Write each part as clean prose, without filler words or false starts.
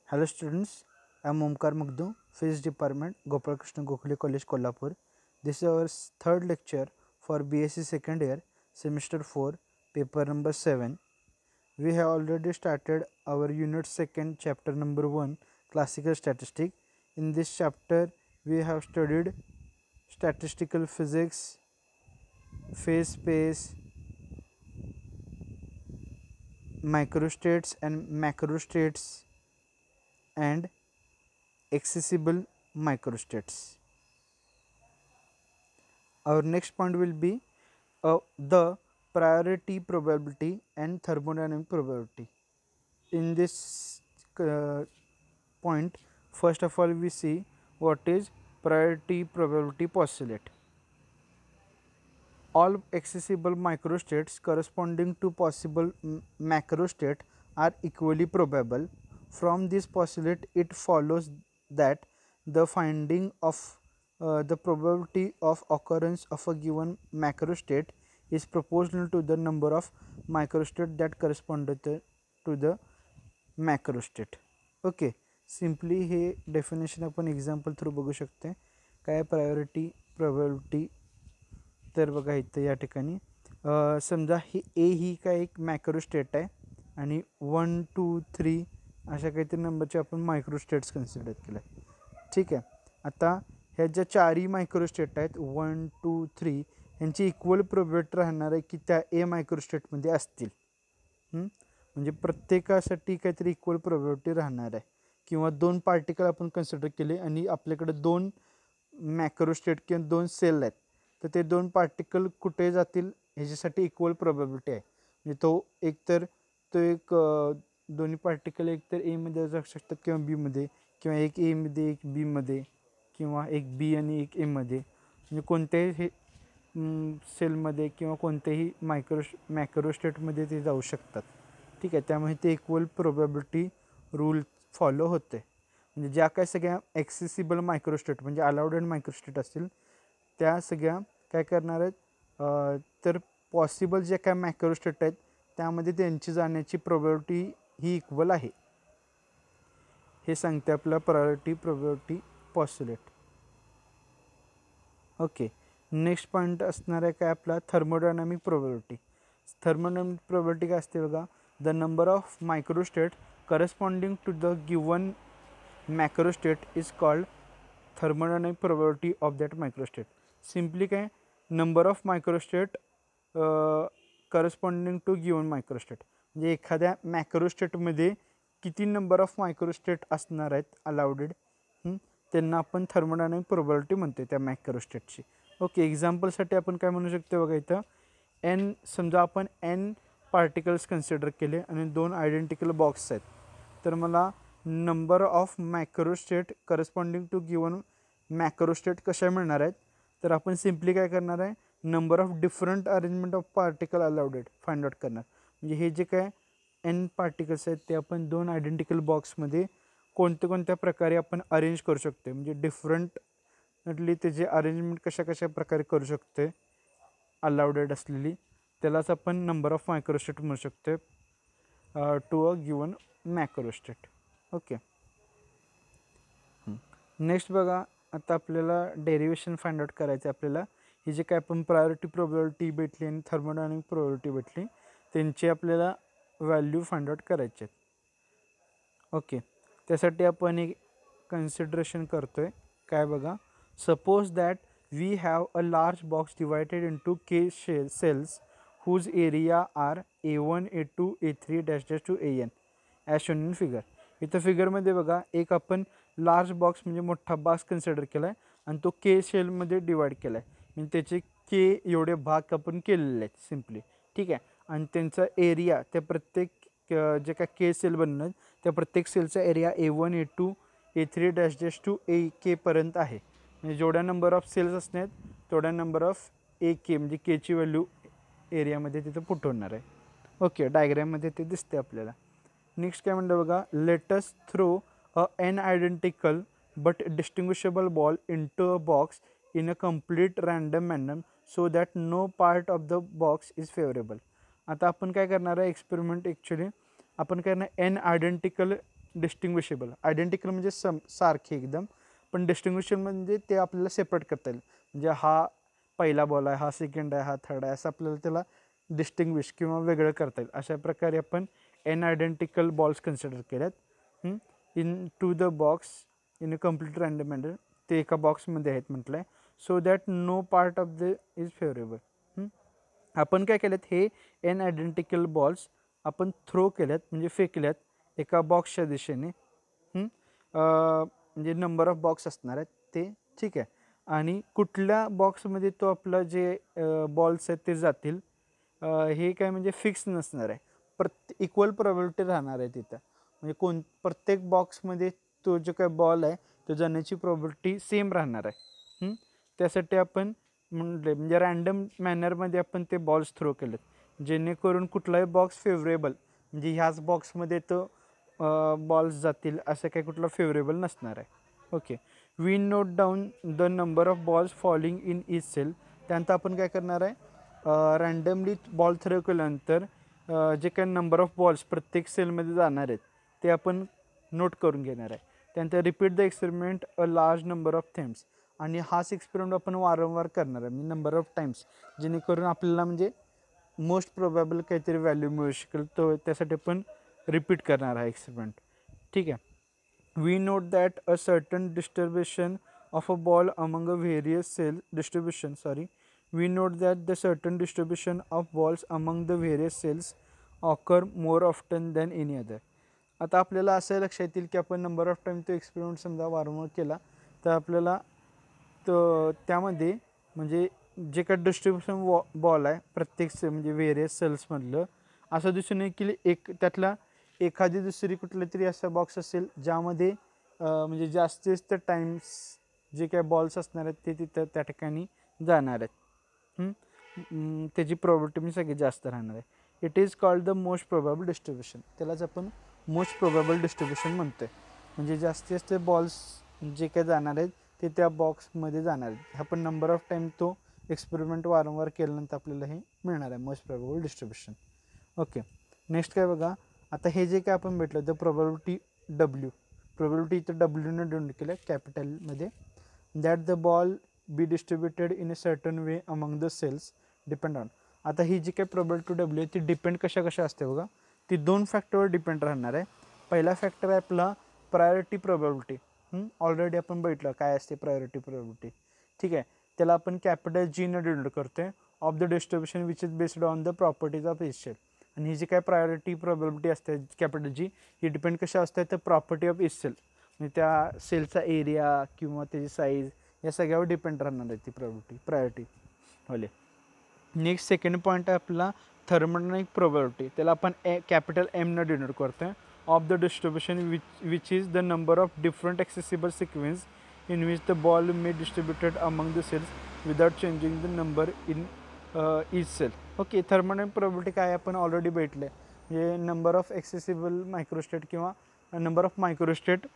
Hello students, I am Omkar Magdu, Physics Department, Gopal Krishna Gokhale College, Kolhapur. This is our third lecture for BSc second year, semester 4, paper number 7. We have already started our unit second, chapter number 1, classical statistics. In this chapter, we have studied statistical physics, phase space, microstates and macrostates, and accessible microstates. Our next point will be the priority probability and thermodynamic probability. In this point, first of all, we see what is priority probability postulate. All accessible microstates corresponding to possible macrostate are equally probable. From this postulate, it follows that the finding of the probability of occurrence of a given macrostate is proportional to the number of microstates that correspond to the macrostate. Okay, simply हे definition आपण example through बघू शकते. काय priority probability, तर बघा इथं या ठिकाणी समजा ही ही काय एक मॅक्रोस्टेट आहे आणि 1 2 3 अशा काहीतरी नंबरचे आपण मायक्रोस्टेट्स कन्सिडर केलं आहे. ठीक आहे. आता ह्या ज्या चारही मायक्रोस्टेट आहेत 1 2 3 यांची इक्वल प्रोबॅबिलिटी राहणार आहे की त्या ए मायक्रोस्टेटमध्ये असतील. म्हणजे प्रत्येकासाठी काहीतरी इक्वल प्रोबॅबिलिटी राहणार आहे. किंवा दोन पार्टिकल आपण कन्सिडर केले आणि आपल्याकडे दोन मॅक्रोस्टेट किंवा दोन सेल आहेत, तर ते दोन पार्टिकल कुठे जातील ह्याच्यासाठी इक्वल प्रोबॅबिलिटी आहे. म्हणजे तो एक दोन्ही पार्टिकल एकतर एमध्ये जाऊ शकतात किंवा बीमध्ये, किंवा एक एमध्ये एक बीमध्ये, किंवा एक बी आणि एक एमध्ये. म्हणजे कोणत्याही हे सेलमध्ये किंवा कोणत्याही मॅक्रोस्टेटमध्ये ते जाऊ शकतात. ठीक आहे. त्यामुळे ते इक्वल प्रोबॅबिलिटी रूल फॉलो होते. म्हणजे ज्या काय सगळ्या ॲक्सेसिबल मायक्रोस्टेट म्हणजे अलाउडेड मायक्रोस्टेट असतील त्या सगळ्या काय करणार आहेत, तर पॉसिबल जे काय मॅक्रोस्टेट आहेत त्यामध्ये त्यांची जाण्याची प्रोबॅबिलिटी ही इक्वल आहे, हे सांगते आपला priority probability postulate. Okay, next point असणार आहे काय आपला थर्मोडायनामिक प्रोबॅबिलिटी. थर्मोडायनामिक प्रोबॅबिलिटी काय असते बघा, the number of microstate corresponding to the given macrostate is called thermodynamic probability of that microstate. Simply काय, number of microstate corresponding to given microstate म्हणजे एखाद्या मॅक्रोस्टेटमध्ये किती नंबर ऑफ मायक्रोस्टेट असणार आहेत अलाउडेड, त्यांना आपण थर्मोडायनामिक प्रोबॅबिलिटी म्हणते त्या मॅक्रोस्टेटची. ओके, एक्झाम्पलसाठी आपण काय म्हणू शकतो बघा, इथं एन समजा आपण एन पार्टिकल्स कन्सिडर केले आणि दोन आयडेंटिकल बॉक्स आहेत, तर मला number of macrostate corresponding to given macrostate कशा मिळणार आहेत, तर आपण सिम्पली काय करणार आहे, number of different arrangement of particle allowed find out करणार. म्हणजे हे जे काय एन पार्टिकल्स आहेत ते आपण दोन आयडेंटिकल बॉक्समध्ये कोणत्या प्रकारे आपण अरेंज करू शकतो. म्हणजे डिफरंटली त्याचे अरेंजमेंट कशा प्रकारे करू शकते अलाउडेड असलेली, त्यालाच आपण नंबर ऑफ मायक्रोस्टेट म्हणू शकतो to a given macrostate. Okay, next बघा, आता आपल्याला डेरिवेशन फाइंड आउट करायचं आहे. आपल्याला ही जे काय आपण प्रायोरिटी प्रोबॅबिलिटी भेटली आणि थर्मोडायनामिक प्रोबॅबिलिटी भेटली त्यांची आपल्याला व्हॅल्यू फाइंड आउट करायचे आहेत. ओके, त्यासाठी आपण एक कन्सिडरेशन करतो आहे. काय बघा, suppose that we have a large box divided into k cells whose area are A1, A2, A3 dash dash to AN as shown in figure. इथं फिगरमध्ये बघा एक आपण लार्ज बॉक्स म्हणजे मोठा बॉक्स कन्सिडर केला आहे आणि तो के सेलमध्ये डिवाईड केला आहे. म्हणजे त्याचे के एवढे भाग आपण केलेले आहेत सिम्पली. ठीक आहे. आणि त्यांचा एरिया त्या प्रत्येक जे काय के सेल बनणार त्या प्रत्येक सेलचा area A1, A2, A3 dash dash to AK पर्यंत आहे. म्हणजे जेवढ्या नंबर ऑफ सेल्स असणार तेवढ्या नंबर ऑफ AK म्हणजे केची व्हॅल्यू एरियामध्ये तिथं पुट होणार आहे. ओके, डायग्रॅममध्ये ते दिसते आपल्याला. नेक्स्ट काय म्हणतं बघा, let's throw a n identical but distinguishable ball into a box in a complete random manner so that no part of the box is favourable. आता आपण काय करणार आहे एक्सपेरिमेंट, ॲक्च्युली आपण काय करणार एन आयडेंटिकल डिस्टिंग्विशेबल. आयडेंटिकल म्हणजे सारखे एकदम, पण डिस्टिंग्विशेबल म्हणजे ते आपल्याला सेपरेट करता येईल. म्हणजे हा पहिला बॉल आहे, हा सेकंड आहे, हा थर्ड आहे, असं आपल्याला त्याला डिस्टिंग्विश किंवा वेगळं करता येईल. अशा प्रकारे आपण एन आयडेंटिकल बॉल्स कन्सिडर केल्यात. Into the box in a complete random manner, ते एका बॉक्समध्ये आहेत म्हटलं आहे. So that no part of the is favourable. आपण काय केलेत, हे एन आयडेंटिकल बॉल्स आपण थ्रो केल्यात म्हणजे फेकल्यात एका बॉक्सच्या दिशेने. म्हणजे नंबर ऑफ बॉक्स असणार आहेत ते, ठीक आहे. आणि कुठल्या बॉक्समध्ये तो आपला जे बॉल्स आहेत ते जातील हे काय म्हणजे फिक्स नसणार आहे. इक्वल प्रोबॅबिलिटी राहणार आहे तिथं. म्हणजे प्रत्येक बॉक्समध्ये तो जो काय बॉल आहे तो जाण्याची प्रोबॅबिलिटी सेम राहणार आहे. त्यासाठी आपण म्हणजे रँडम मॅनरमध्ये आपण ते बॉल्स थ्रो केलेत, जेणेकरून कुठलाही बॉक्स फेवरेबल म्हणजे ह्याच बॉक्समध्ये तो बॉल्स जातील असं काही कुठलं फेवरेबल नसणार आहे. Okay, we note down the number of balls falling in each cell. त्यानंतर आपण काय करणार आहे, रँडमली बॉल थ्रो केल्यानंतर जे काही नंबर ऑफ बॉल्स प्रत्येक सेलमध्ये जाणार आहेत ते आपण नोट करून घेणार आहे. त्यानंतर repeat the experiment a large number of Thames. आणि हाच एक्सपेरिमेंट आपण वारंवार करणार आहे म्हणजे नंबर ऑफ टाइम्स, जेणेकरून आपल्याला म्हणजे मोस्ट प्रोबॅबल काहीतरी व्हॅल्यू मिळू शकेल. तो त्यासाठी आपण रिपीट करणार आहे एक्सपेरिमेंट, ठीक आहे. We note that a certain distribution of a ball among a various cell we note that the certain distribution of balls among the various cells occur more often than any other. आता आपल्याला असं लक्षात येईल की आपण number of time तो experiment समजा वारंवार केला तर आपल्याला त्यामध्ये म्हणजे जे काय डिस्ट्रीब्युशन बॉल आहे प्रत्येक म्हणजे व्हेरियस सेल्समधलं, असं दिसून येईल की त्यातला एखादी दुसरी कुठली तरी असा बॉक्स असेल ज्यामध्ये म्हणजे जास्तीत टाइम्स जे काय बॉल्स असणार आहेत ते तिथं त्या ठिकाणी जाणार आहेत. त्याची प्रोबॅबिलिटी म्हणजे सगळ्यात जास्त राहणार आहे. It is called the most प्रोबॅबल distribution. त्यालाच आपण मोस्ट प्रोबॅबल डिस्ट्रीब्युशन म्हणतो आहे. म्हणजे जास्तीत जास्त बॉल्स जे काय जाणार आहेत ते त्या बॉक्समध्ये जाणार आहेत. आपण नंबर ऑफ टाईम तो एक्सपेरिमेंट वारंवार केल्यानंतर आपल्याला हे मिळणार आहे मोस्ट प्रोबॅबल डिस्ट्रीब्युशन. ओके, नेक्स्ट काय बघा, आता हे जे काय आपण भेटलं द प्रोबॅबिलिटी डब्ल्यू. प्रोबॅबिलिटी इथं डब्ल्यूनं डिनोट केलं कॅपिटलमध्ये. That the ball be distributed in a certain way among the cells depend on. आता ही जी काही प्रोबॅबिलिटी डब्ल्यू आहे ती डिपेंड कशा असते बघा, ती 2 फॅक्टरवर डिपेंड राहणार आहे. पहिला फॅक्टर आहे आपला प्रायोरिटी प्रोबॅबिलिटी. ऑलरेडी आपण बघितलं काय असते प्रायोरिटी प्रोबॅबिलिटी, ठीक आहे. त्याला आपण कॅपिटल जीनं डिनोट करतोय of the distribution which is based on the properties of each sale. आणि ही जी काय प्रायोरिटी प्रोबॅबिलिटी असते कॅपिटल जी, ही डिपेंड कशा असते तर प्रॉपर्टी ऑफ इच सेल, म्हणजे त्या सेलचा एरिया किंवा त्याची साईज या सगळ्यावर डिपेंड राहणार आहे ती प्रायोरिटी वाले. नेक्स्ट सेकंड पॉईंट आहे आपला थर्मोडायनॅमिक प्रोबॅबिलिटी. त्याला आपण कॅपिटल एमनं डिनोट करतो आहे of the distribution which is the number of different accessible sequence in which the ball may distributed among the cells without changing the number in each cell. Okay, thermodynamic probability काय आपण already भेटले, म्हणजे number of accessible microstate किंवा number of microstate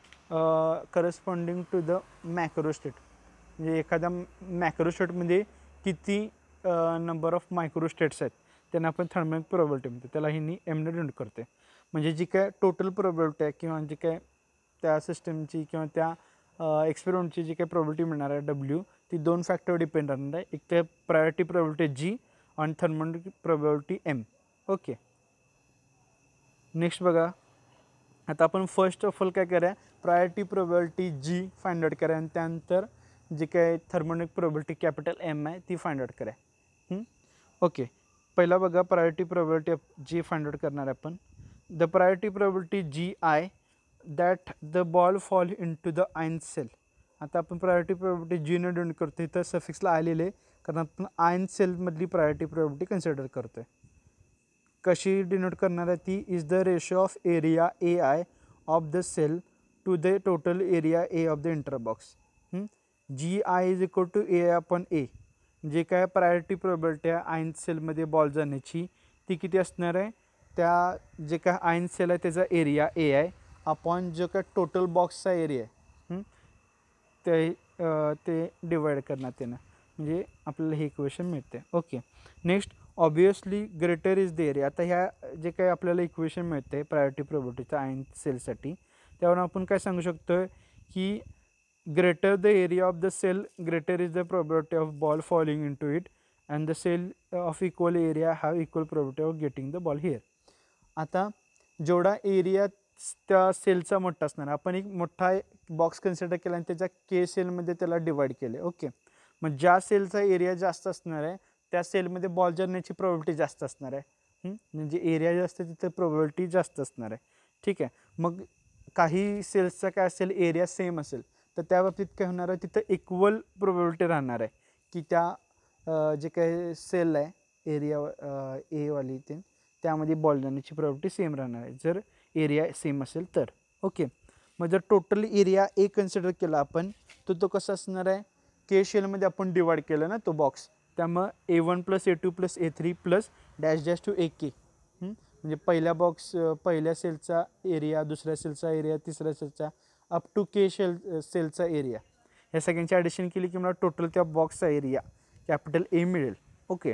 corresponding to the macrostate. म्हणजे एखाद्या मॅक्रोस्टेटमध्ये किती number of मायक्रोस्टेट्स आहेत त्यांना आपण थर्मोडायनॅमिक प्रोबॅबिलिटी म्हणतो. त्याला ही एमने डिनोट करते. म्हणजे जी काय टोटल प्रोबॅबिलिटी आहे किंवा जी काय त्या सिस्टमची किंवा त्या एक्सपेरिमेंटची जी काही प्रोबॅबिलिटी मिळणार आहे डब्ल्यू, ती 2 फॅक्टर डिपेंड राहणार आहे. एक तर प्रायोरिटी प्रोबॅबिलिटी जी आणि thermodynamic probability M. Okay, next बघा, आता आपण फर्स्ट ऑफ ऑल काय करूया, priority probability G find out करूया आणि त्यानंतर जी काय थर्मोडायनॅमिक प्रोबॅबिलिटी कॅपिटल एम आहे ती फाइंड आउट करूया. ओके, पहिला बघा priority probability G find out करणार आहे आपण. The priority probability G I that the ball fall into the ion cell. आता आपण प्रायोरिटी प्रोबॅबिलिटी जीनं डिनोट करतो, इथं सफिक्सला आलेले आहे कारण आपण आयन सेलमधली प्रायोरिटी प्रोबॅबिलिटी कन्सिडर करतो आहे. कशी डिनोट करणार आहे ती, is the ratio of area A I of the cell to the total area A of the entire box. G I is equal to A upon A. जे काय प्रायोरिटी प्रोबॅबिलिटी आहे आयन सेलमध्ये बॉल जाण्याची ती किती असणार आहे, त्या जे काय आयन सेल आहे त्याचा एरिया ए आहे अपॉन जो काय टोटल बॉक्सचा एरिया आहे ते डिवाइड करणार त्यानं, म्हणजे आपल्याला हे इक्वेशन मिळते. Okay, next obviously greater is the area. आता ह्या जे काही आपल्याला इक्वेशन मिळते प्रायोरिटी प्रोबॅबिलिटीचं आयन सेलसाठी त्यावरून आपण काय सांगू शकतो की greater the area of the cell, greater is the probability of ball falling into it, and the cell of equal area have equal probability of getting the ball here. आता जेवढा area त्या सेलचा मोठा असणार, आपण एक मोठा बॉक्स कन्सिडर केला आणि त्याच्या के सेलमध्ये त्याला डिवाइड केले. ओके, मग ज्या सेलचा एरिया जास्त असणार आहे त्या सेलमध्ये बॉल जाण्याची प्रोबॅबिलिटी जास्त असणार आहे. म्हणजे एरिया जास्त तिथं प्रोबॅबिलिटी जास्त असणार आहे. ठीक आहे, मग काही सेल्सचा काय असेल, एरिया सेम असेल तर त्या बाबतीत काय होणार आहे, तिथं इक्वल प्रोबॅबिलिटी राहणार आहे की त्या जे काही सेल आहे एरिया एवाली त्यामध्ये बॉल जाण्याची प्रोबॅबिलिटी सेम राहणार आहे जर एरिया सेम असेल तर. ओके, मग जर टोटल एरिया ए कन्सिडर केला आपण तर तो कसा असणार आहे, के शेलमध्ये आपण डिवाइड केलं ना तो बॉक्स, त्यामुळं A1 + A2 + A3 + dash dash to AK. म्हणजे पहिल्या सेलचा एरिया, दुसऱ्या सेलचा एरिया, तिसऱ्या सेलचा अप टू के सेलचा एरिया, ह्या सगळ्यांची ॲडिशन केली की मला टोटल त्या बॉक्सचा एरिया कॅपिटल ए मिळेल. ओके,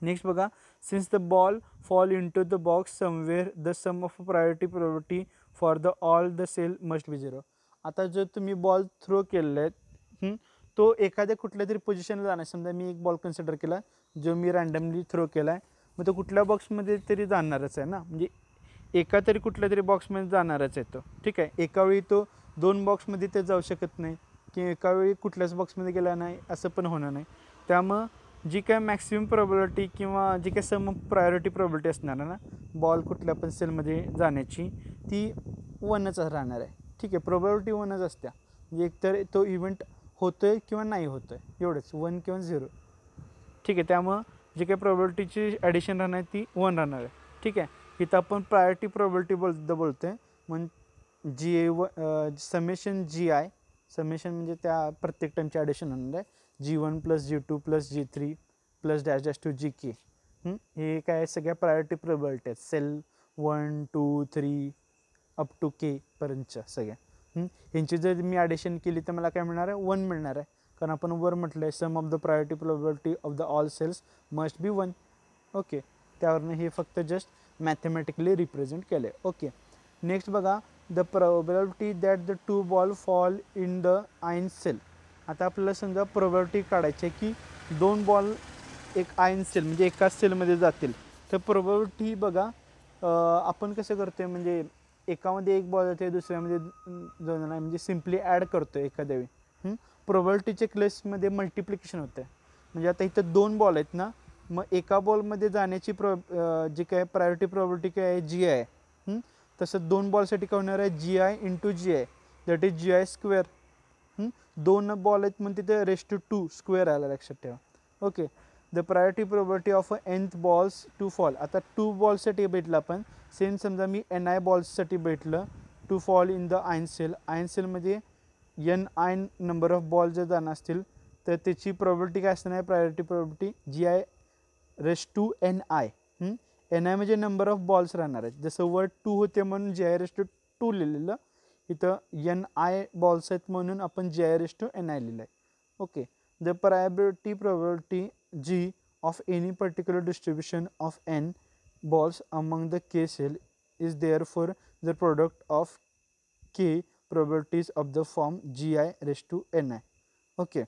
नेक्स्ट बघा, since the ball fall into the box somewhere the sum of priority probability for the all the cell must be 0. आता जर तुम्ही बॉल थ्रो केलेला आहे तो एखाद्या कुठल्या तरी पोझिशनला जाणार. समजा मी एक बॉल कन्सिडर केला जो मी रँडमली थ्रो केला आहे, मग तो कुठल्या बॉक्समध्ये तरी जाणारच आहे ना, म्हणजे एका तरी कुठल्या तरी बॉक्समध्ये जाणारच आहे तो. ठीक आहे, एका वेळी तो 2 बॉक्समध्ये ते जाऊ शकत नाही किंवा एका वेळी कुठल्याच बॉक्समध्ये गेला नाही असं पण होणार नाही. त्यामुळं जी काय मॅक्सिमम प्रोबॅबिलिटी किंवा जी काय सम प्रायोरिटी प्रोबॅबिलिटी असणार आहे ना बॉल कुठल्या पण सेलमध्ये जाण्याची, ती 1च राहणार आहे. ठीक आहे, प्रोबॅबिलिटी 1च असते, म्हणजे एकतर तो इव्हेंट होतो आहे किंवा नाही होतो आहे, एवढंच, 1 किंवा 0. ठीक आहे, त्यामुळं जी काही प्रोबॅबिलिटीची ॲडिशन राहणार ती 1 राहणार आहे. ठीक आहे, इथं आपण प्रायोरिटी प्रोबॅबिलिटी बोलतो आहे, मग समेशन GI, समेशन म्हणजे त्या प्रत्येक टर्मची ॲडिशन होणार आहे, G1 + G2 + G3 + dash dash to GK. हे काय सगळ्या प्रायोरिटी प्रोबॅबिलिटी आहेत, सेल 1, 2, 3 अप टू के पर्यंतच्या सगळ्या. यांची जर मी ॲडिशन केली तर मला काय मिळणार आहे, 1 मिळणार आहे, कारण आपण वर म्हटलं आहे sum of the priority probability of the all cells must be 1. Okay, त्यावरनं हे फक्त जस्ट मॅथमॅटिकली रिप्रेझेंट केले. ओके, नेक्स्ट बघा, the probability that the 2 ball fall in the ion cell. आता आपल्याला समजा प्रोबॅबिलिटी काढायची आहे की 2 बॉल एक आयन सेल म्हणजे एकाच सेलमध्ये जातील, तर प्रोबॅबिलिटी बघा आपण कसं करतो आहे, म्हणजे एकामध्ये एक बॉल जाते दुसऱ्यामध्ये 2 नाही, म्हणजे सिम्पली ॲड करतो आहे एखाद्या वेळी. प्रोबॅबिलिटीच्या केसमध्ये मल्टिप्लिकेशन होतं आहे, म्हणजे आता इथं 2 बॉल आहेत ना, मग एका बॉलमध्ये जाण्याची जी काय प्रायोरिटी प्रोबॅबिलिटी काय आहे, GI आहे. तसं 2 बॉलसाठी काय होणार आहे, GI × GI that is GI². 2 ball आहेत म्हणून तिथे raised to 2² आला, लक्षात ठेवा. Okay, the priority probability of nth balls to fall. आता 2 बॉल्ससाठी भेटलं आपण, सेम समजा मी NI बॉल्ससाठी भेटलं to fall in the ion cell. Ion सेलमध्ये NI नंबर ऑफ बॉल जर जाणार असतील तर त्याची प्रोबॅबिलिटी काय असणार आहे, प्रायोरिटी प्रोबॅबिलिटी GI⁻²NI. NI म्हणजे नंबर ऑफ बॉल्स राहणार आहेत, जसं वर 2 होते म्हणून GI⁻² लिहिलेलं, इथं NI बॉल्स आहेत म्हणून आपण GI⁻NI लिहिलं आहे. Okay, the priority probability G of any particular distribution of N balls among the K cell is therefore the product of K probabilities of the form GI⁻NI. Okay,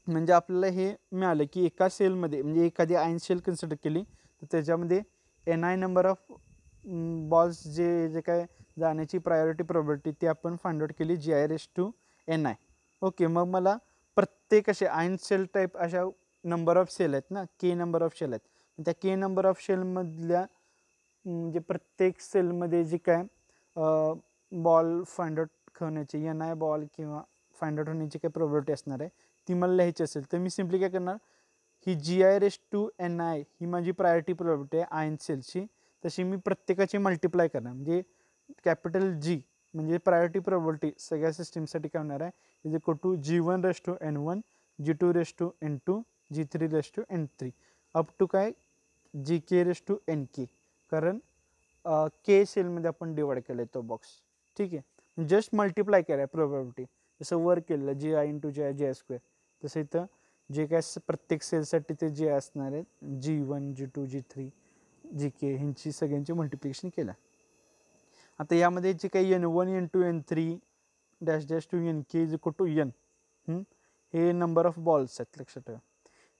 म्हणजे आपल्याला हे मिळालं की एका सेलमध्ये, म्हणजे एखादी आयन सेल कन्सिडर केली तर त्याच्यामध्ये NI नंबर ऑफ बॉल्स जे काय जाण्याची प्रायोरिटी प्रोबॅबिलिटी ती आपण फाइंड आउट केली GI⁻NI. ओके, मग मला प्रत्येक असे आयन सेल टाईप अशा नंबर ऑफ सेल आहेत ना, के नंबर ऑफ सेल आहेत, त्या के नंबर ऑफ सेलमधल्या म्हणजे प्रत्येक सेलमध्ये जी काय बॉल फाइंड आउट होण्याची NI बॉल किंवा फाइंड आउट होण्याची काय प्रोबॅबिलिटी असणार आहे ती मला लिहायची असेल तर मी सिम्पली काय करणार, ही GI⁻NI ही माझी प्रायोरिटी प्रोबॅबिलिटी आहे आयन सेलची, तशी मी प्रत्येकाची मल्टिप्लाय करणार, म्हणजे कॅपिटल G म्हणजे प्रायोरिटी प्रोबॅबिलिटी सगळ्या सिस्टीमसाठी काय होणार आहे, is equal to G1⁻N1 G2⁻N2 G3⁻N3 up to काय GK⁻NK, कारण के सेलमध्ये आपण डिवाइड केलं आहे तो बॉक्स. ठीक आहे, जस्ट मल्टिप्लाय केलं आहे प्रोबॅबिलिटी, जसं वर केलेलं GI × GI² तसं इथं जे काय प्रत्येक सेलसाठी ते जे असणार आहेत G1 G2 G3 GK ह्यांची सगळ्यांची मल्टिप्लिकेशन केलं. आता यामध्ये जे काही N1 N2 N3 dash dash to NK is equal to N, हे नंबर ऑफ बॉल्स आहेत लक्षात ठेवा.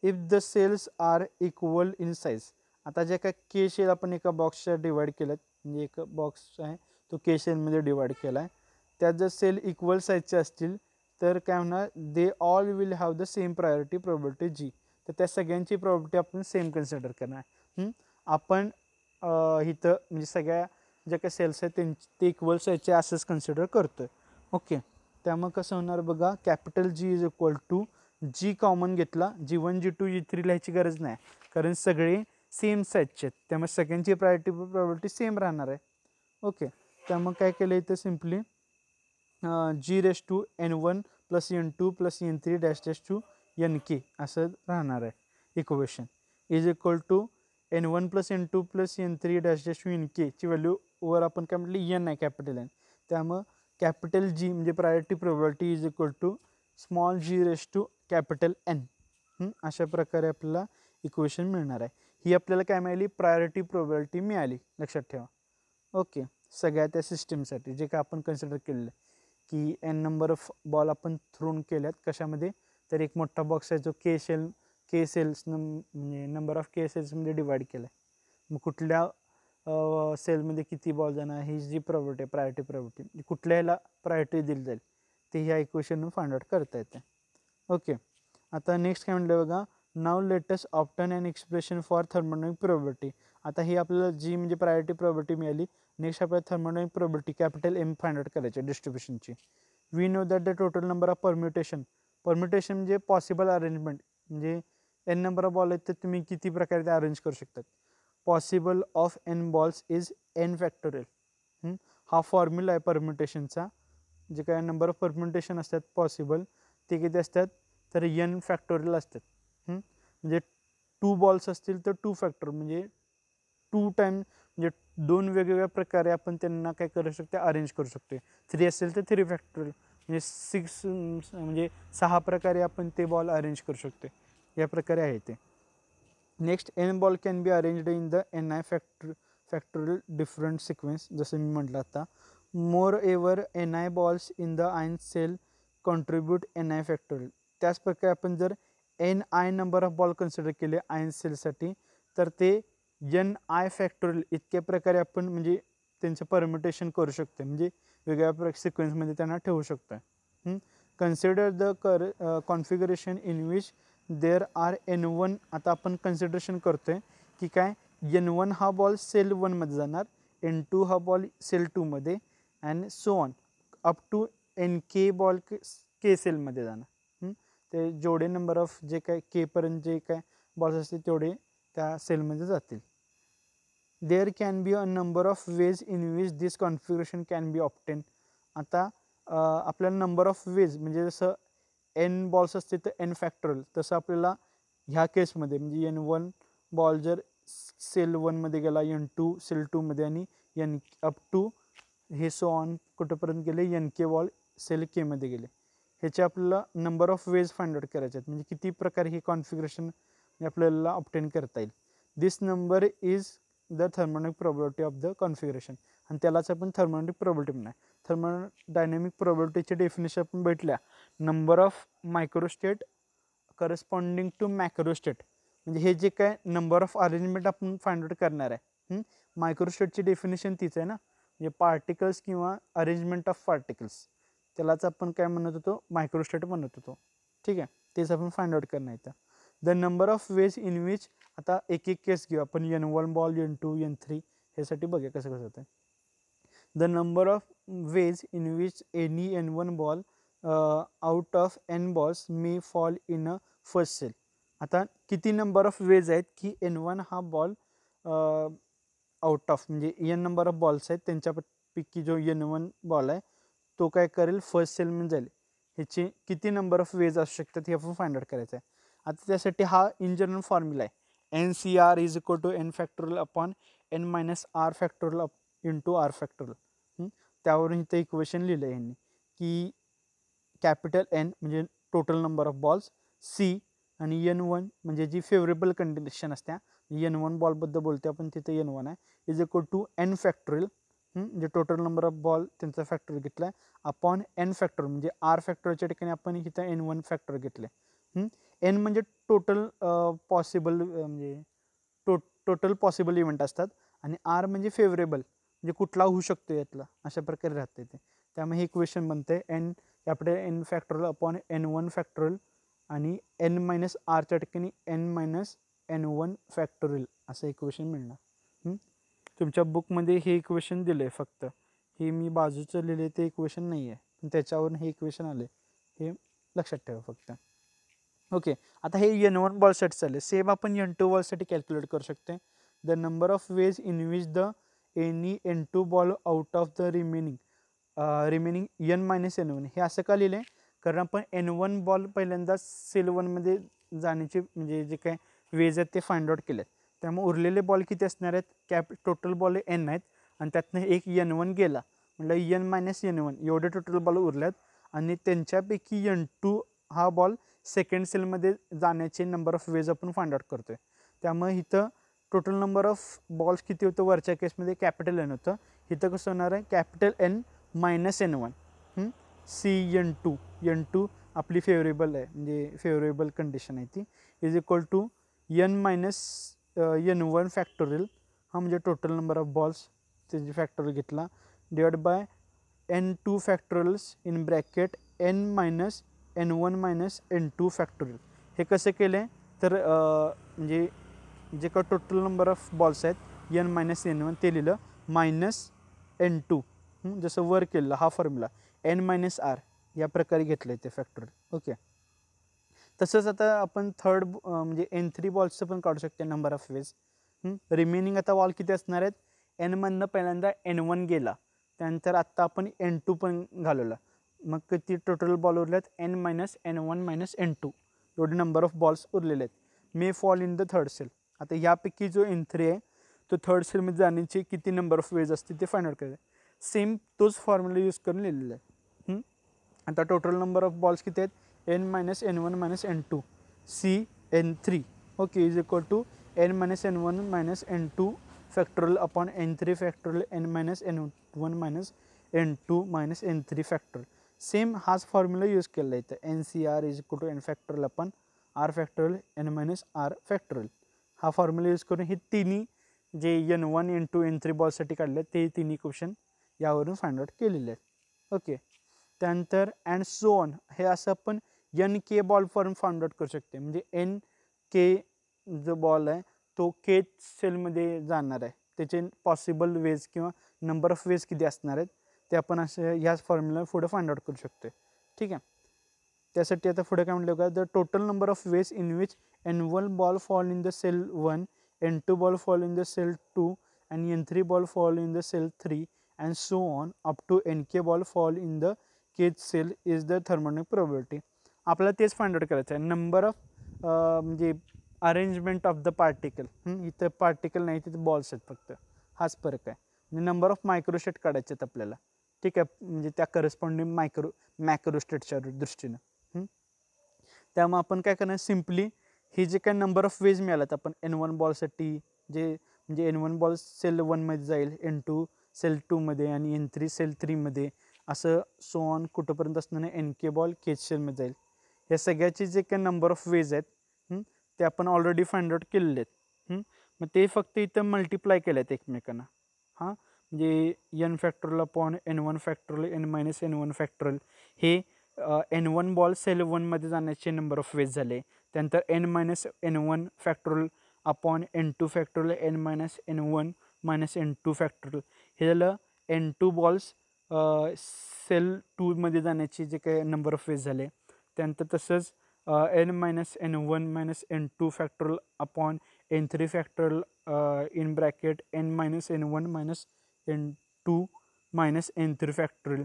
If the cells are equal in size, आता जे काय के शेल आपण एका बॉक्सच्या डिवाइड केल्यात, म्हणजे एक बॉक्स आहे तो के शेलमध्ये डिवाइड केला आहे, त्यात जर सेल इक्वल साईजचे असतील तर काय होणार, they all will have the same priority probability जी, तर त्या सगळ्यांची प्रोबॅबिलिटी आपण सेम कन्सिडर करणार. आपण इथं म्हणजे सगळ्या ज्या काही सेल्स आहेत ते इक्वल साईजचे असंच कन्सिडर करतोय. ओके, त्यामुळे कसं होणार बघा, capital G is equal to G common घेतला, G1 G2 G3 लिहायची गरज नाही कारण सगळे सेम साईजचे आहेत, त्यामुळे सगळ्यांची प्रायोरिटी प्रोबॅबिलिटी सेम राहणार आहे. ओके, त्यामुळे काय केलं इथं simply G⁻n1 + n2 + n3 dash dash to NK असं राहणार आहे equation, is equal to n1 + n2 + n3 dash dash to NK ची व्हॅल्यू वर आपण काय म्हटली N आहे, कॅपिटल N, त्यामुळं कॅपिटल G म्हणजे priority probability is equal to small G⁻N. अशा प्रकारे आपल्याला इक्वेशन मिळणार आहे. ही आपल्याला काय मिळाली, प्रायोरिटी प्रोबॅबिलिटी मिळाली, लक्षात ठेवा. ओके, सगळ्या त्या सिस्टीमसाठी जे काय आपण कन्सिडर केलेलं की N नंबर ऑफ बॉल आपण थ्रोन केल्यात कशामध्ये, तर एक मोठा बॉक्स आहे जो के सेल्स म्हणजे नंबर ऑफ के सेल्समध्ये डिवाइड केला आहे. मग कुठल्या सेलमध्ये किती बॉल जाणार ही जी प्रोबॅबिलिटी आहे, प्रायोरिटी प्रोबॅबिलिटी कुठल्या ह्याला प्रायोरिटी दिली जाईल ते ह्या इक्वेशननं फाइंड आउट करता येते. ओके, आता नेक्स्ट काय म्हटलं बघा, नाव latest obtain and expression for thermodynamic probability. आता ही आपल्याला जी म्हणजे प्रायोरिटी प्रोबॅबिलिटी मिळाली. नेक्स्ट आपल्याला thermodynamic probability capital M find out करायची डिस्ट्रीब्युशनची. We know that the total number of permutation म्हणजे पॉसिबल अरेंजमेंट, म्हणजे N नंबर ऑफ बॉल आहेत तर तुम्ही किती प्रकारे ते अरेंज करू शकतात. Possible of N balls is N factorial. हा फॉर्म्युला आहे परम्युटेशनचा. जे काय नंबर ऑफ परम्युटेशन असतात पॉसिबल ते किती असतात, तर N फॅक्टोरियल असतात. म्हणजे 2 बॉल्स असतील तर 2 फॅक्टर म्हणजे 2 टाइम, म्हणजे 2 वेगवेगळ्या प्रकारे आपण त्यांना काय करू शकतो, अरेंज करू शकतो. 3 असेल तर 3 फॅक्टोरियल म्हणजे 6 म्हणजे 6 प्रकारे आपण ते बॉल अरेंज करू शकतो. या प्रकारे आहे ते. Next, N ball can be arranged in the Ni factorial different sequence, जसं मी म्हटलं आता. Moreover Ni balls in the ion cell contribute Ni factorial. त्याच प्रकारे आपण जर Ni number of ball consider केले आयन सेलसाठी तर ते Ni फॅक्टोरियल इतक्या प्रकारे आपण म्हणजे त्यांचं परम्युटेशन करू शकतो, म्हणजे वेगळ्या सिक्वेन्समध्ये त्यांना ठेवू शकतो. Consider the configuration in which there are N1. आता आपण कन्सिडरेशन करतोय की काय, N1 हा बॉल सेल 1मध्ये जाणार, N2 हा बॉल सेल 2मध्ये and so on up to NK ball K सेलमध्ये जाणार. ते जेवढे नंबर ऑफ जे काय केपर्यंत जे काय बॉल्स असतील तेवढे त्या सेलमध्ये जातील. There can be a number of ways in which this configuration can be obtain. आता आपल्याला नंबर ऑफ वेज म्हणजे जसं N बॉल्स असते तर N फॅक्टोरियल, तसं आपल्याला ह्या केसमध्ये म्हणजे N1 बॉल जर सेल 1मध्ये गेला, N2 सेल 2मध्ये आणि N अप टू हे सो ऑन कुठंपर्यंत गेले NK बॉल सेल केमध्ये गेले, ह्याचे आपल्याला number of veg find out करायचे आहेत, म्हणजे किती प्रकारे हे कॉन्फिगरेशन आपल्याला ऑप्टेन करता येईल. This number is the thermodynamic probability of the configuration, आणि त्यालाच आपण थर्मोडायनॅमिक प्रोबॅबिलिटी म्हणणार. थर्मोडायनॅमिक प्रोबॅबिलिटीचे डेफिनेशन आपण भेटल्या, number of microstate corresponding to macrostate, म्हणजे हे जे काय नंबर ऑफ अरेंजमेंट आपण फाइंड आउट करणार आहे. मायक्रोस्टेटची डेफिनेशन तीच आहे ना, म्हणजे पार्टिकल्स किंवा अरेंजमेंट ऑफ पार्टिकल्स, त्यालाच आपण काय म्हणत होतो, मायक्रोस्टेट म्हणत होतो. ठीक आहे, तेच आपण फाइंड आउट करणार इथं. The number of ways in which, आता एक एक केस घेऊ आपण, N1 बॉल N2 N3 ह्यासाठी बघूया कसं कसं होतं. The number of ways in which any N1 ball out of N balls may fall in a first cell. आता किती नंबर ऑफ वेज आहेत की N1 हा बॉल आउट ऑफ म्हणजे N नंबर ऑफ बॉल्स आहेत त्यांच्यापैकी जो N1 बॉल आहे तो काय करेल, फर्स्ट सेलमध्ये जाईल. ह्याचे किती नंबर ऑफ वेज असू शकतात हे आपण फाइंड आउट करायचं आहे. आता त्यासाठी हा इन जनरल फॉर्म्युला आहे, NCR is equal to N factorial upon N - R factorial into R factorial. त्यावरून इथं इक्वेशन लिहिलं आहे यांनी की कॅपिटल N म्हणजे total number of balls, C आणि N1 म्हणजे जी फेवरेबल कंडिशन असत्या, N1 बॉलबद्दल बोलते आपण तिथे N1 आहे, is equal to N factorial म्हणजे टोटल नंबर ऑफ बॉल त्यांचा फॅक्टर घेतला अपॉन एन फॅक्टर, म्हणजे आर फॅक्टरच्या ठिकाणी आपण इथं N1 फॅक्टर घेतले. एन म्हणजे टोटल पॉसिबल म्हणजे टोटल पॉसिबल इव्हेंट असतात आणि आर म्हणजे फेवरेबल म्हणजे कुठला होऊ शकतो यातला, अशा प्रकारे राहते ते. त्यामुळे हे इक्वेशन बनते N factorial upon N1 factorial आणि एन मायनस आरच्या ठिकाणी एन मायनस N1 फॅक्टोरियल असं इक्वेशन मिळणार. तुमच्या बुकमध्ये हे इक्वेशन दिलं आहे, फक्त हे मी बाजूचं लिहिले ते इक्वेशन नाही आहे, पण त्याच्यावरून हे इक्वेशन आले, हे लक्षात ठेवा फक्त. ओके, आता हे N1 बॉलसाठी चालले. सेम आपण N2 बॉलसाठी कॅल्क्युलेट करू शकते. The number of ways in which the any N2 ball out of the remaining N minus N1. हे असं का लिहिलं आहे, कारण आपण N1 बॉल पहिल्यांदा सेल 1मध्ये जाण्याचे म्हणजे जे काय वेज आहेत ते फाइंड आउट केले आहेत. त्यामुळे उरलेले बॉल किती असणार आहेत, टोटल बॉल N आहेत आणि त्यातनं एक N1 गेला, म्हटलं N मायनस N1 एवढे टोटल बॉल उरल्यात आणि त्यांच्यापैकी N2 हा बॉल सेकंड सेलमध्ये जाण्याचे नंबर ऑफ वेज आपण फाइंड आउट करतो आहे. त्यामुळे इथं टोटल नंबर ऑफ बॉल्स किती होतं, वरच्या केसमध्ये कॅपिटल N होतं, इथं कसं होणार आहे capital N minus N1. N2 आपली फेवरेबल आहे, म्हणजे फेवरेबल कंडिशन आहे ती, is equal to N minus N1 factorial, हा म्हणजे टोटल नंबर ऑफ बॉल्स त्याची फॅक्टोरियल घेतला, divide by N2 factorials in bracket N minus N1 minus N2 factorial. हे कसं केलं आहे तर म्हणजे जे का टोटल नंबर ऑफ बॉल्स आहेत N मायनस N1 ते लिहिलं मायनस N2, जसं वर केलं हा फॉर्म्युला N मायनस R या प्रकारे घेतलं आहे ते फॅक्टोरियल. ओके, तसंच आता आपण थर्ड म्हणजे N3 बॉल्सचं पण काढू शकते नंबर ऑफ वेज. रिमेनिंग आता बॉल किती असणार आहेत, Nमधनं पहिल्यांदा N1 गेला, त्यानंतर आत्ता आपण N2 पण घालवला, मग किती टोटल बॉल उरलेत N minus N1 minus N2 एवढे नंबर ऑफ बॉल्स उरलेले आहेत. May fall in the third cell. आता यापैकी जो N3 आहे तो थर्ड सेलमध्ये जाण्याचे किती नंबर ऑफ वेज असतील ते फाइंड आउट करायचे. सेम तोच फॉर्म्युला यूज करून लिहिलेला आहे. आता टोटल नंबर ऑफ बॉल्स किती आहेत, N minus N1 minus N2 N3 okay is equal to N minus N1 minus N2 factorial upon N3 factorial N minus N1 minus N2 minus N3 factorial. Same हाच formula use केला आहे इथं, NCR is equal to N factorial upon R factorial N minus R factorial. हा formula use करून हे तिन्ही जे N1 N2 N3 बॉलसाठी काढले ते तिन्ही क्वेश्चन यावरून फाइंड आउट केलेले आहेत. ओके, त्यानंतर अँड सो ऑन, हे असं आपण NK ball form find out करू शकते, म्हणजे NK जो बॉल आहे तो K सेलमध्ये जाणार आहे, त्याचे पॉसिबल वेज किंवा नंबर ऑफ वेज किती असणार आहेत ते आपण असं ह्याच फॉर्म्युला पुढे फाइंड आउट करू शकतो. ठीक आहे, त्यासाठी आता पुढे काय म्हटलं का, the total number of ways in which N1 ball fall in the cell 1, N2 ball fall in the cell 2 and N3 ball fall in the cell 3 and so on up to NK ball fall in the kth cell is the thermodynamic probability. आपल्याला तेच find out करायचं आहे, number of म्हणजे arrangement of the particle. इथं particle नाही, तिथं balls आहेत फक्त, हाच फरक आहे. म्हणजे नंबर ऑफ मायक्रोस्टेट काढायचे आहेत आपल्याला. ठीक आहे, म्हणजे त्या करस्पॉन्डिंग मॅक्रोस्टेटच्या दृष्टीनं. त्यामुळे आपण काय करणार, सिम्पली हे जे काय नंबर ऑफ वेज मिळाल्यात आपण N1 बॉलसाठी, जे म्हणजे N1 बॉल सेल 1मध्ये जाईल, N2 सेल 2मध्ये आणि N3 सेल 3मध्ये, असं सो ऑन कुठंपर्यंत असणार NK बॉल केच सेलमध्ये जाईल. या सगळ्याचे जे काही नंबर ऑफ वेज आहेत ते आपण ऑलरेडी फाइंड आउट केलेले आहेत. मग ते फक्त इथं मल्टिप्लाय केले आहेत एकमेकांना. म्हणजे N factorial upon N1 factorial N minus N1 factorial, हे N1 बॉल सेल 1मध्ये जाण्याचे नंबर ऑफ वेज झाले. त्यानंतर N minus N1 factorial upon N2 factorial N minus N1 minus N2 factorial, हे झालं N2 बॉल्स सेल 2मध्ये जाण्याचे जे काही number of veg झाले. त्यानंतर तसंच N minus N1 minus N2 factorial upon N3 factorial in bracket N minus N1 minus N2 minus N3 factorial.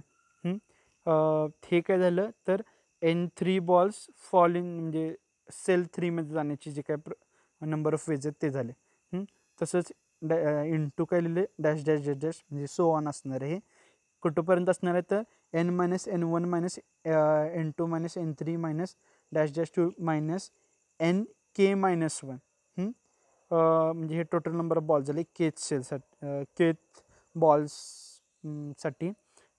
हे काय झालं तर N3 बॉल्स फॉल इन म्हणजे सेल 3मध्ये जाण्याची जे काय नंबर ऑफ वेज आहेत ते झाले. तसंच N2 काय लिहिले डॅश डॅश डॅश डॅश, म्हणजे सो ऑन असणार आहे. हे कुठंपर्यंत असणार आहे तर N minus N1 minus N2 minus N3 minus dash dash 2 minus NK minus 1. म्हणजे हे टोटल नंबर ऑफ बॉल्स झाले केथ सेलसाठी, केथ बॉल्स साठी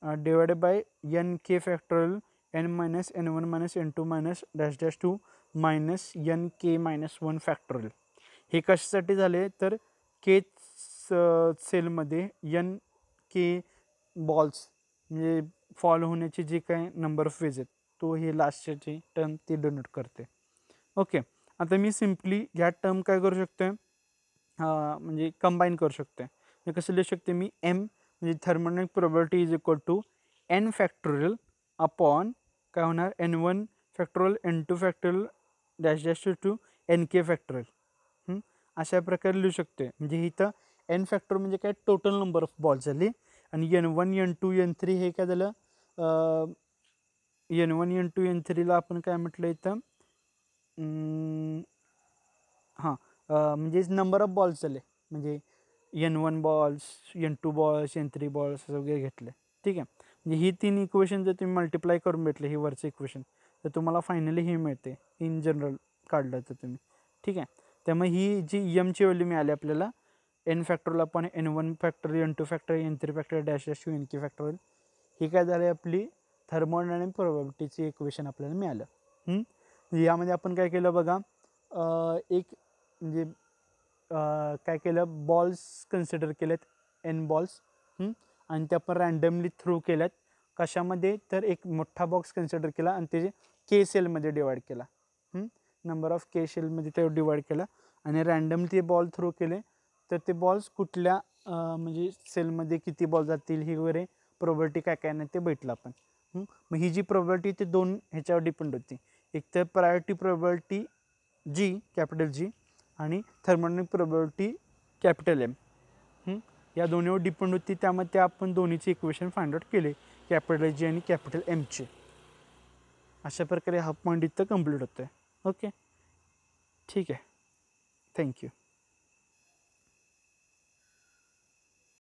divided by N K factorial N minus N one minus N two minus dash dash to minus N K minus one factorial. हे कशासाठी झाले तर के सेलमध्ये एन के बॉल्स म्हणजे fall होण्याची जी काही नंबर ऑफ वेज आहेत तो हे लास्टची टर्म ती डिनोट करते. ओके, आता मी सिम्पली ह्या टर्म काय करू शकतो म्हणजे कंबाईन करू शकतो. म्हणजे कसं लिहू शकते मी एम म्हणजे thermodynamic probability is equal to N factorial upon काय होणार N one factorial N two factorial dash dash to N K factorial. अशा प्रकारे लिहू शकते. म्हणजे इथं एन फॅक्टर म्हणजे काय टोटल नंबर ऑफ बॉल झाली आणि N one N two N three हे काय झालं N one N two N थ्रीला आपण काय म्हटलं इथं हां म्हणजे नंबर ऑफ बॉल्स झाले म्हणजे N one balls N two balls N three balls वगैरे घेतले. ठीक आहे, म्हणजे ही तीन इक्वेशन जर तुम्ही मल्टिप्लाय करून भेटले ही वरचं इक्वेशन तर तुम्हाला फायनली हे मिळते इन जनरल काढलं तर तुम्ही. ठीक आहे, त्यामुळे ही जी एमची व्हॅल्यू मिळाली आपल्याला एन फॅक्टोरियल आपण N one factorial N two factorial N three factorial dash dash to N K factorial ही काय झाली आपली थर्मोडायनॅमिक प्रोबॅबिलिटीची इक्वेशन आपल्याला मिळालं. यामध्ये आपण काय केलं बघा एक म्हणजे काय केलं बॉल्स कन्सिडर केलेत एन बॉल्स आणि ते आपण रँडमली थ्रू केल्यात कशामध्ये तर एक मोठा बॉक्स कन्सिडर केला आणि ते के सेलमध्ये डिवाईड केला. नंबर ऑफ के सेलमध्ये ते डिवाईड केला आणि रँडमली ते बॉल थ्रू केले तर ते बॉल्स कुठल्या म्हणजे सेलमध्ये किती बॉल जातील ही वगैरे प्रोबॅबिलिटी काय काय नाही ते भेटलं आपण. मग ही जी प्रोबॅबिलिटी ते दोन ह्याच्यावर डिपेंड होती. एक तर प्रायोरिटी प्रोबॅबिलिटी जी कॅपिटल जी आणि थर्मोडायनॅमिक प्रोबॅबिलिटी कॅपिटल एम या दोन्हीवर डिपेंड होती. त्यामध्ये आपण दोन्हीचे इक्वेशन फाइंड आउट केले कॅपिटल जी आणि कॅपिटल एमचे. अशा प्रकारे हा पॉईंट इथं कंप्लीट होतो आहे. ओके, ठीक आहे, थँक्यू.